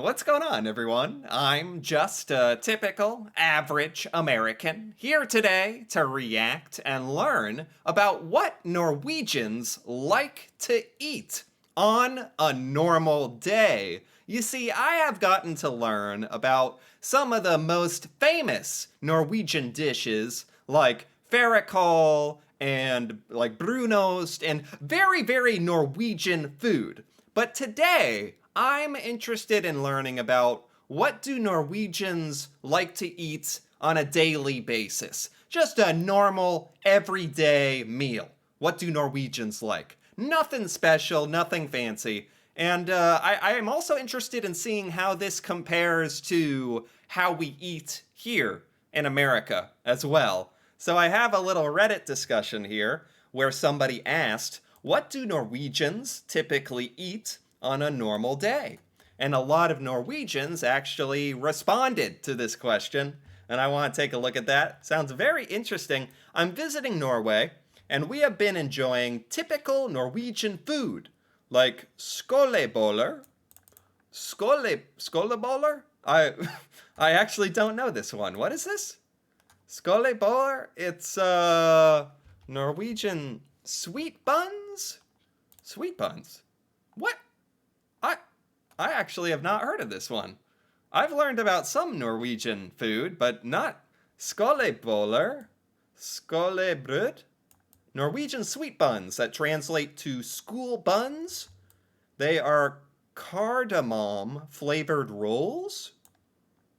What's going on, everyone? I'm just a typical, average American here today to react and learn about what Norwegians like to eat on a normal day. You see, I have gotten to learn about some of the most famous Norwegian dishes like fårikål and like brunost and very, very Norwegian food. But today, I'm interested in learning about what do Norwegians like to eat on a daily basis? Just a normal, everyday meal. What do Norwegians like? Nothing special, nothing fancy. And I am also interested in seeing how this compares to how we eat here in America as well. So I have a little Reddit discussion here where somebody asked, what do Norwegians typically eat on a normal day? And a lot of Norwegians actually responded to this question, and I want to take a look at that. Sounds very interesting. I'm visiting Norway, and we have been enjoying typical Norwegian food, like skoleboller. Skoleboller? I I actually don't know this one. What is this? Skoleboller? It's Norwegian sweet buns? Sweet buns. What? I I actually have not heard of this one. I've learned about some Norwegian food, but not skoleboller, skolebrød. Norwegian sweet buns that translate to school buns. They are cardamom flavored rolls.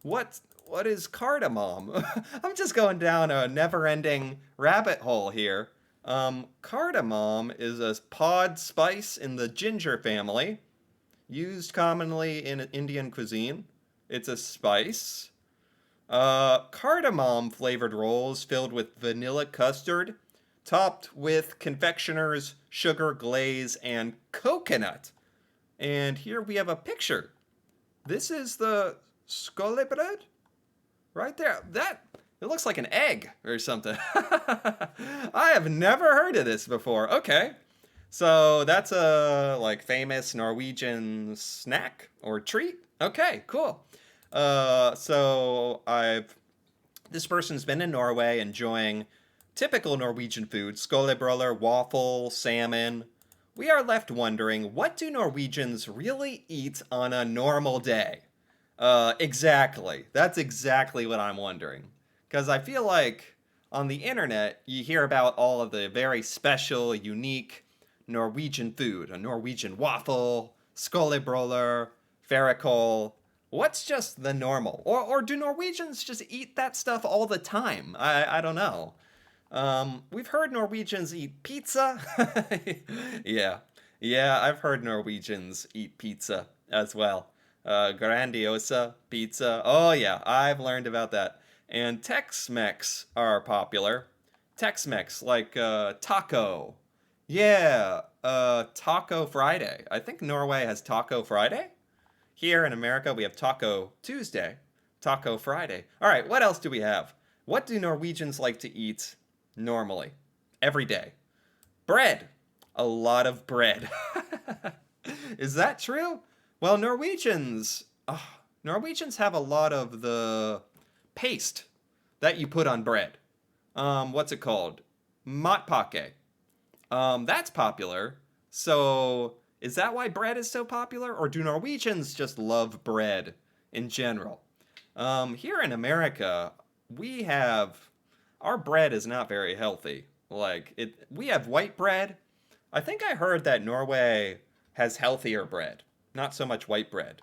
What is cardamom? I'm just going down a never-ending rabbit hole here. Cardamom is a pod spice in the ginger family, used commonly in Indian cuisine. It's a spice. Cardamom flavored rolls filled with vanilla custard, topped with confectioner's sugar glaze and coconut. And here we have a picture. This is the skolebrød right there. That it looks like an egg or something. I have never heard of this before. Okay. So that's a like famous Norwegian snack or treat. Okay, cool. So I've this person's been in Norway enjoying typical Norwegian food, skolebrøller, waffle, salmon. We are left wondering, what do Norwegians really eat on a normal day? Exactly. That's exactly what I'm wondering. Because I feel like on the internet, you hear about all of the very special, unique Norwegian food. A Norwegian waffle, skolebrøller, fårikål. What's just the normal? Or do Norwegians just eat that stuff all the time? I don't know. We've heard Norwegians eat pizza. Yeah. Yeah, I've heard Norwegians eat pizza as well. Grandiosa pizza. Oh, yeah, I've learned about that. And Tex-Mex are popular. Tex-Mex, like taco. Yeah, Taco Friday. I think Norway has Taco Friday. Here in America, we have Taco Tuesday, Taco Friday. All right, what else do we have? What do Norwegians like to eat normally, every day? Bread. A lot of bread. Is that true? Well, Norwegians have a lot of the paste that you put on bread. What's it called? Matpakke. That's popular. So, is that why bread is so popular? Or do Norwegians just love bread in general? Here in America, we have our bread is not very healthy. We have white bread. I think I heard that Norway has healthier bread, not so much white bread,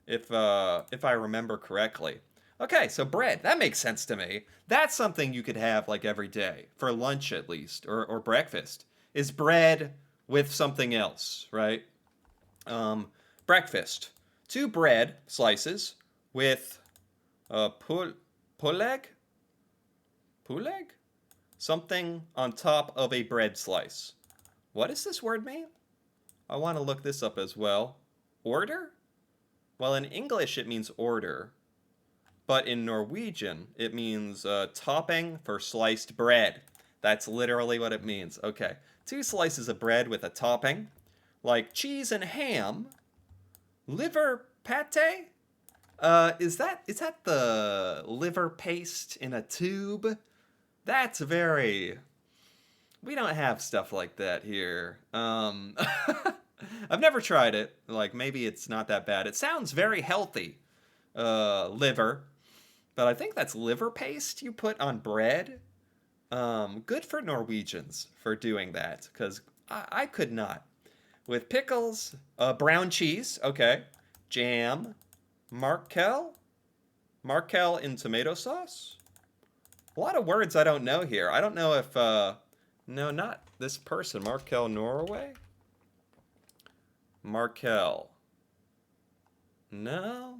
if I remember correctly. Okay, so bread, that makes sense to me. That's something you could have like every day, for lunch at least, or breakfast, is bread with something else, right? Breakfast. Two bread slices with puleg? Puleg? Something on top of a bread slice. What does this word mean? I want to look this up as well. Order? Well, in English it means order, but in Norwegian it means topping for sliced bread. That's literally what it means. Okay, two slices of bread with a topping, like cheese and ham, liver pate? Is that the liver paste in a tube? That's very. We don't have stuff like that here. I've never tried it. Like maybe it's not that bad. It sounds very healthy. Liver, but I think that's liver paste you put on bread. Good for Norwegians for doing that, because I could not. With pickles, brown cheese, okay, jam, markel, markel in tomato sauce. A lot of words I don't know here. I don't know if, no, not this person, Markel Norway. Markel. No,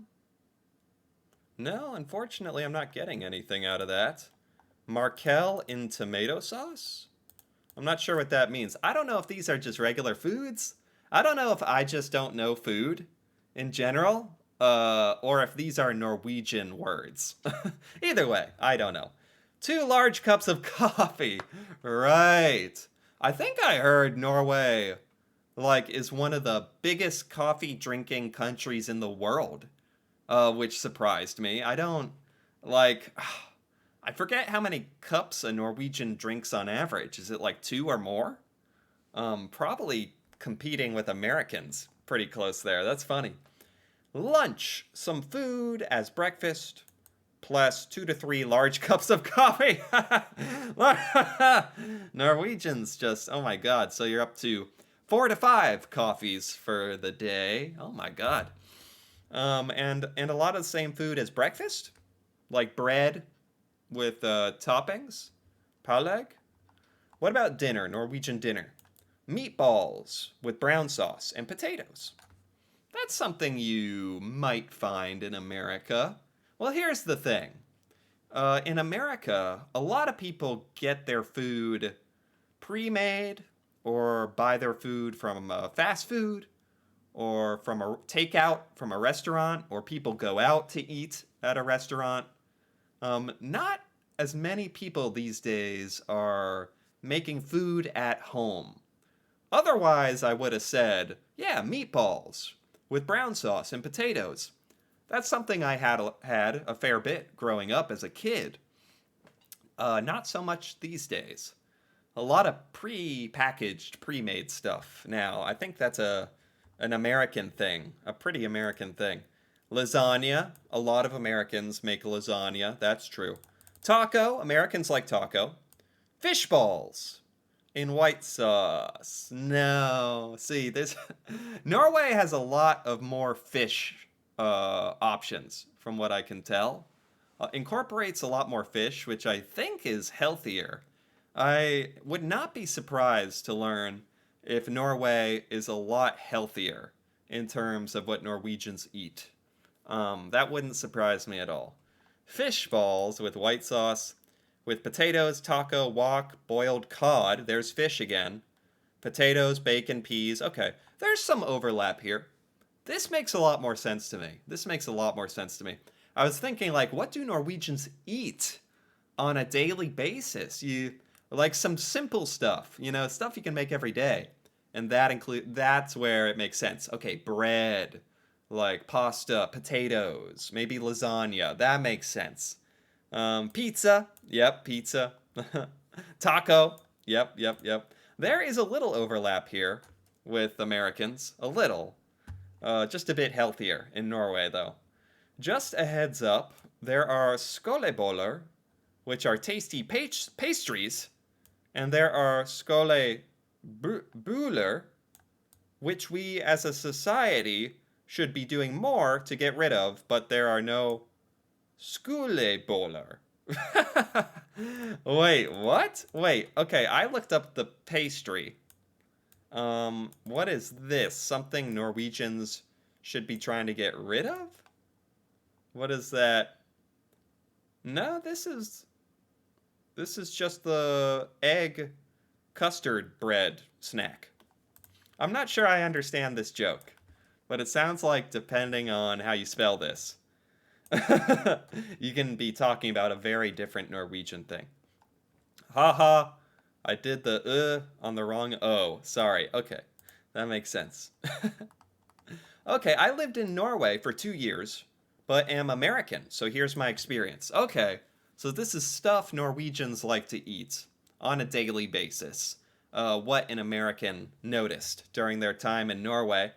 no, unfortunately, I'm not getting anything out of that. Markel in tomato sauce? I'm not sure what that means. I don't know if these are just regular foods. I don't know if I just don't know food in general, or if these are Norwegian words. Either way, I don't know. 2 large cups of coffee. Right. I think I heard Norway, like, is one of the biggest coffee drinking countries in the world, which surprised me. I don't, like, I forget how many cups a Norwegian drinks on average. Is it like 2 or more? Probably competing with Americans. Pretty close there. That's funny. Lunch, some food as breakfast, plus 2 to 3 large cups of coffee. Norwegians just, oh my god. So you're up to 4 to 5 coffees for the day. Oh my god. And a lot of the same food as breakfast, like bread with toppings, pålegg. What about dinner, Norwegian dinner? Meatballs with brown sauce and potatoes. That's something you might find in America. Well, here's the thing. In America, a lot of people get their food pre-made or buy their food from fast food or from a takeout from a restaurant, or people go out to eat at a restaurant. Not as many people these days are making food at home. Otherwise, I would have said, yeah, meatballs with brown sauce and potatoes. That's something I had a fair bit growing up as a kid. Not so much these days. A lot of pre-packaged, pre-made stuff now. I think that's an American thing, a pretty American thing. Lasagna, a lot of Americans make lasagna, that's true. Taco, Americans like taco. Fish balls in white sauce. No, see, this Norway has a lot of more fish options, from what I can tell. Incorporates a lot more fish, which I think is healthier. I would not be surprised to learn if Norway is a lot healthier in terms of what Norwegians eat. That wouldn't surprise me at all. Fish balls with white sauce, with potatoes, taco, wok, boiled cod. There's fish again. Potatoes, bacon, peas. Okay, there's some overlap here. This makes a lot more sense to me. This makes a lot more sense to me. I was thinking, like, what do Norwegians eat on a daily basis? You like some simple stuff, stuff you can make every day. And that's where it makes sense. Okay, bread, like pasta, potatoes, maybe lasagna. That makes sense. Pizza. Yep, pizza. Taco. Yep, yep, yep. There is a little overlap here with Americans. A little. Just a bit healthier in Norway, though. Just a heads up, there are skoleboller, which are tasty pastries, and there are skolebuler, which we as a society should be doing more to get rid of, but there are no skoleboller. Wait, what? Wait, okay, I looked up the pastry. What is this? Something Norwegians should be trying to get rid of? What is that? No, this is just the egg custard bread snack. I'm not sure I understand this joke, but it sounds like, depending on how you spell this, you can be talking about a very different Norwegian thing. Haha, I did the on the wrong O. Sorry. Okay, that makes sense. Okay, I lived in Norway for 2 years, but am American. So here's my experience. Okay, so this is stuff Norwegians like to eat on a daily basis. What an American noticed during their time in Norway.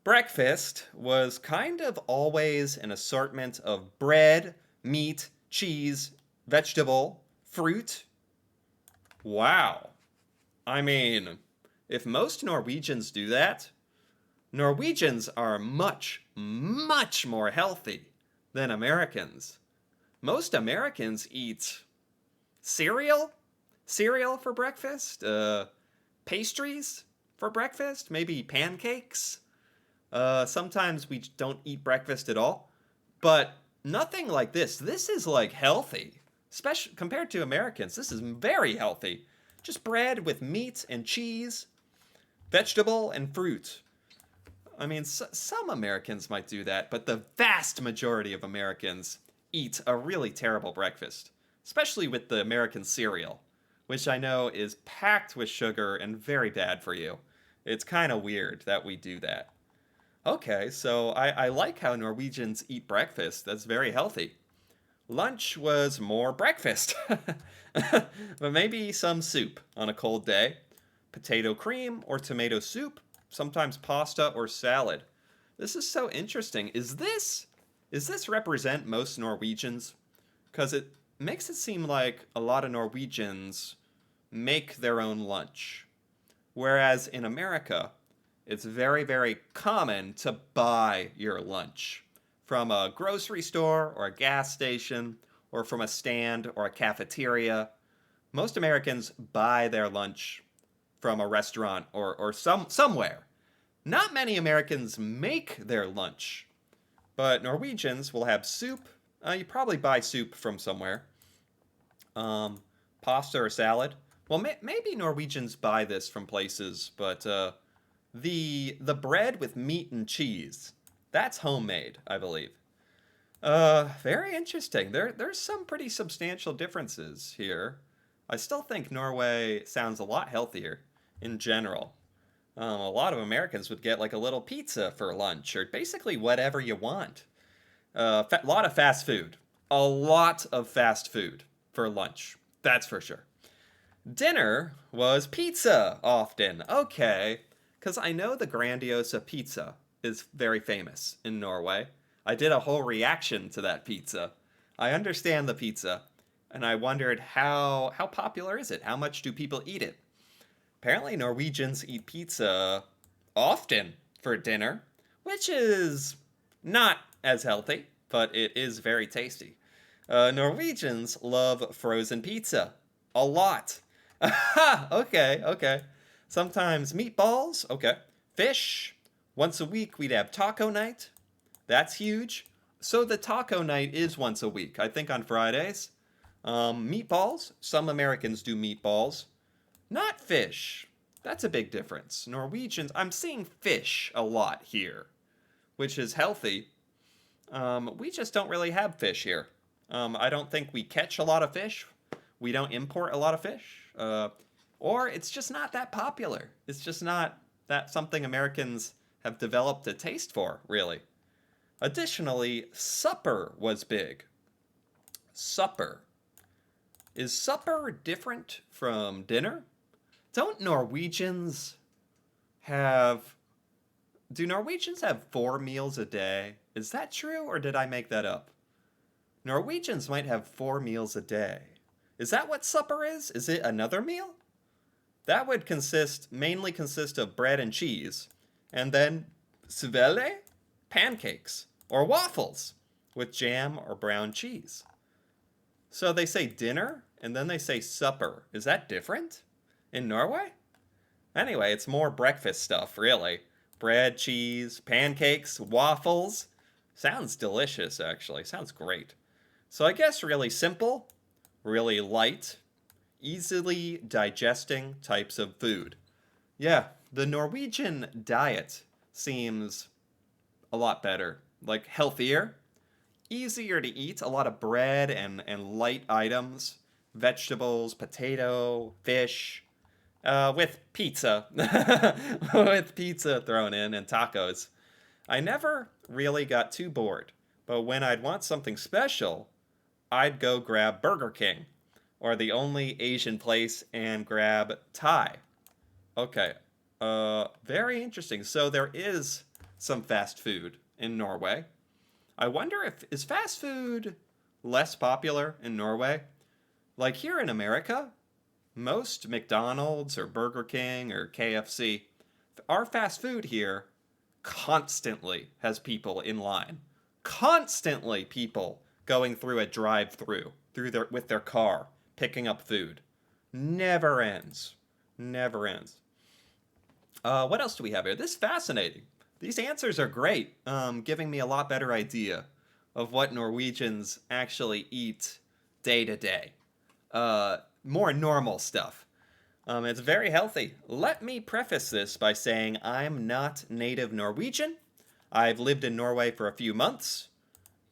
Breakfast was kind of always an assortment of bread, meat, cheese, vegetable, fruit. Wow. I mean, if most Norwegians do that, Norwegians are much, much more healthy than Americans. Most Americans eat cereal, cereal for breakfast, pastries for breakfast, maybe pancakes. Sometimes we don't eat breakfast at all, but nothing like this. This is like healthy, especially compared to Americans. This is very healthy. Just bread with meat and cheese, vegetable and fruit. I mean, some Americans might do that, but the vast majority of Americans eat a really terrible breakfast, especially with the American cereal, which I know is packed with sugar and very bad for you. It's kind of weird that we do that. Okay, so I like how Norwegians eat breakfast. That's very healthy. Lunch was more breakfast, but maybe some soup on a cold day. Potato cream or tomato soup, sometimes pasta or salad. This is so interesting. Is this represent most Norwegians? Because it makes it seem like a lot of Norwegians make their own lunch. Whereas in America, it's very, very common to buy your lunch from a grocery store or a gas station or from a stand or a cafeteria. Most Americans buy their lunch from a restaurant or somewhere. Not many Americans make their lunch, but Norwegians will have soup. You probably buy soup from somewhere. Pasta or salad. Well, maybe Norwegians buy this from places, but the bread with meat and cheese, that's homemade, I believe. Very interesting. There's some pretty substantial differences here. I still think Norway sounds a lot healthier in general. A lot of Americans would get like a little pizza for lunch or basically whatever you want. A lot of fast food. A lot of fast food for lunch. That's for sure. Dinner was pizza often. Okay. Because I know the Grandiosa pizza is very famous in Norway. I did a whole reaction to that pizza. I understand the pizza, and I wondered how popular is it? How much do people eat it? Apparently, Norwegians eat pizza often for dinner, which is not as healthy, but it is very tasty. Norwegians love frozen pizza a lot. Okay, okay. Sometimes meatballs, okay. Fish. Once a week, we'd have taco night. That's huge. So the taco night is once a week, I think on Fridays. Meatballs. Some Americans do meatballs. Not fish. That's a big difference. Norwegians, I'm seeing fish a lot here, which is healthy. We just don't really have fish here. I don't think we catch a lot of fish. We don't import a lot of fish. Or it's just not that popular. It's just not that something Americans have developed a taste for, really. Additionally, supper was big. Supper. Is supper different from dinner? Don't Norwegians have... Do Norwegians have 4 meals a day? Is that true, or did I make that up? Norwegians might have 4 meals a day. Is that what supper is? Is it another meal? That would mainly consist of bread and cheese, and then svele, pancakes, or waffles with jam or brown cheese. So they say dinner, and then they say supper. Is that different in Norway? Anyway, it's more breakfast stuff, really. Bread, cheese, pancakes, waffles. Sounds delicious, actually. Sounds great. So I guess really simple, really light, easily digesting types of food. Yeah, the Norwegian diet seems a lot better. Like healthier, easier to eat, a lot of bread and light items, vegetables, potato, fish, with pizza, with pizza thrown in and tacos. I never really got too bored But when I'd want something special, I'd go grab Burger King or the only Asian place and grab Thai. Okay. Very interesting. So there is some fast food in Norway. I wonder if is fast food less popular in Norway? Like here in America, most McDonald's or Burger King or KFC, our fast food here constantly has people in line. Constantly people going through a drive-through through their with their car picking up food. Never ends. Never ends. What else do we have here? This is fascinating. These answers are great, giving me a lot better idea of what Norwegians actually eat day to day. More normal stuff. It's very healthy. Let me preface this by saying I'm not native Norwegian. I've lived in Norway for a few months,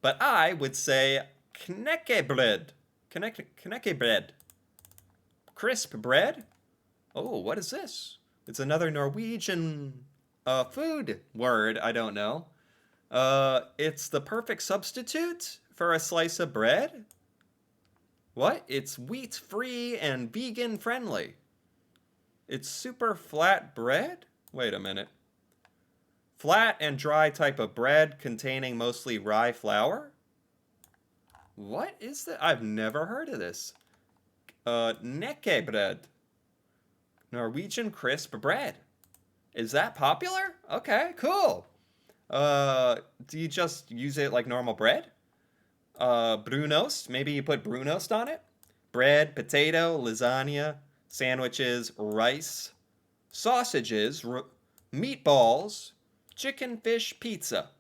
but I would say knekkebrød. Knekkebrød. Crisp bread? Oh, what is this? It's another Norwegian food word, I don't know. It's the perfect substitute for a slice of bread? What? It's wheat free and vegan friendly. It's super flat bread? Wait a minute. Flat and dry type of bread containing mostly rye flour? What is that? I've never heard of this. Knekkebrød. Norwegian crisp bread. Is that popular? Okay, cool. Do you just use it like normal bread? Brunost. Maybe you put brunost on it. Bread, potato, lasagna, sandwiches, rice, sausages, meatballs, chicken, fish, pizza.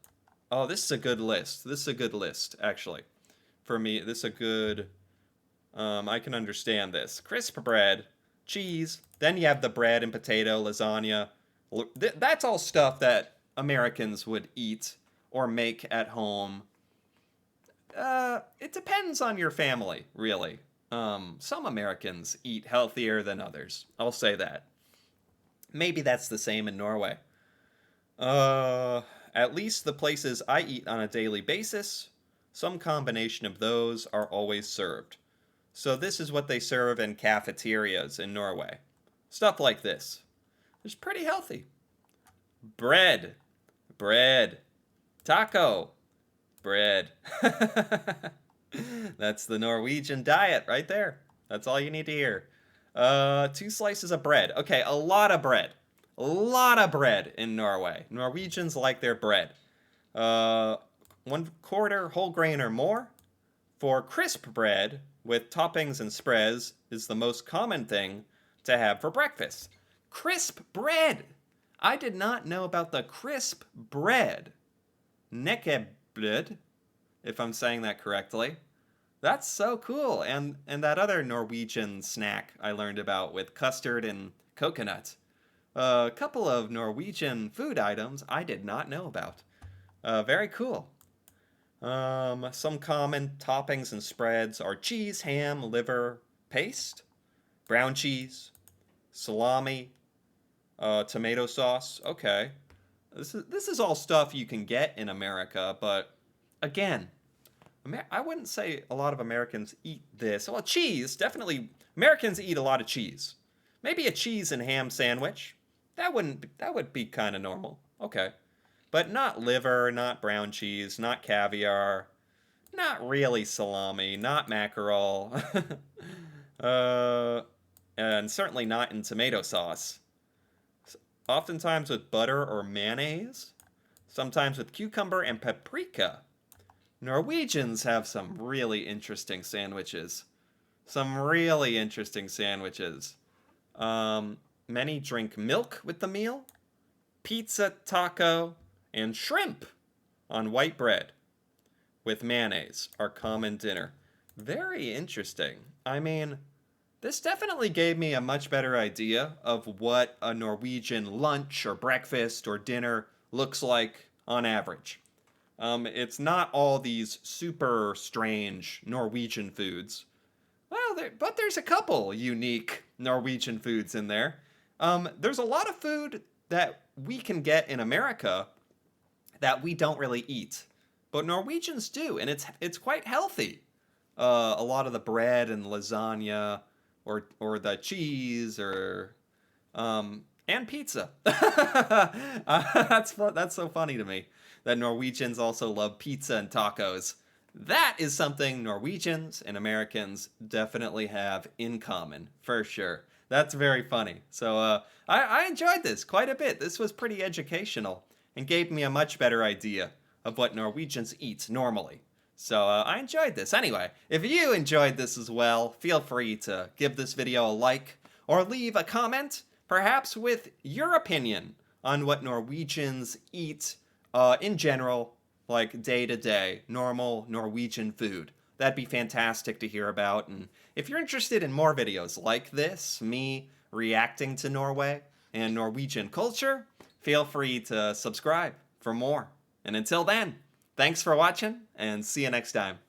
Oh, this is a good list. This is a good list, actually. For me, this is a good... I can understand this. Crisp bread, cheese. Then you have the bread and potato, lasagna. That's all stuff that Americans would eat or make at home. It depends on your family, really. Some Americans eat healthier than others. I'll say that. Maybe that's the same in Norway. At least the places I eat on a daily basis, some combination of those are always served. So this is what they serve in cafeterias in Norway. Stuff like this. It's pretty healthy. Bread. Bread. Taco. Bread. That's the Norwegian diet right there. That's all you need to hear. 2 slices of bread. Okay, a lot of bread. A lot of bread in Norway. Norwegians like their bread. 1/4 whole grain or more. For crisp bread with toppings and spreads is the most common thing to have for breakfast. Crisp bread! I did not know about the crisp bread. Knekkebrød, if I'm saying that correctly. That's so cool. And that other Norwegian snack I learned about with custard and coconut. A couple of Norwegian food items I did not know about. Very cool. Some common toppings and spreads are cheese, ham, liver, paste, brown cheese, salami, tomato sauce. Okay. This is all stuff you can get in America, but again, I wouldn't say a lot of Americans eat this. Well, cheese, definitely. Americans eat a lot of cheese. Maybe a cheese and ham sandwich. That would be kind of normal. Okay. But not liver, not brown cheese, not caviar, not really salami, not mackerel. And certainly not in tomato sauce. Oftentimes with butter or mayonnaise. Sometimes with cucumber and paprika. Norwegians have some really interesting sandwiches. Some really interesting sandwiches. Many drink milk with the meal. Pizza, taco, and shrimp on white bread with mayonnaise are common dinner. Very interesting. I mean, this definitely gave me a much better idea of what a Norwegian lunch or breakfast or dinner looks like on average. It's not all these super strange Norwegian foods. Well, but there's a couple unique Norwegian foods in there. There's a lot of food that we can get in America that we don't really eat. but Norwegians do, and it's quite healthy. A lot of the bread and lasagna, or the cheese, or and pizza. That's so funny to me that Norwegians also love pizza and tacos. That is something Norwegians and Americans definitely have in common, for sure. That's very funny. So I enjoyed this quite a bit. This was pretty educational and gave me a much better idea of what Norwegians eat normally. So I enjoyed this. Anyway, if you enjoyed this as well, feel free to give this video a like or leave a comment, perhaps with your opinion on what Norwegians eat in general, like day to day, normal Norwegian food. That'd be fantastic to hear about. And if you're interested in more videos like this, me reacting to Norway and Norwegian culture, feel free to subscribe for more. And until then, thanks for watching, and see you next time.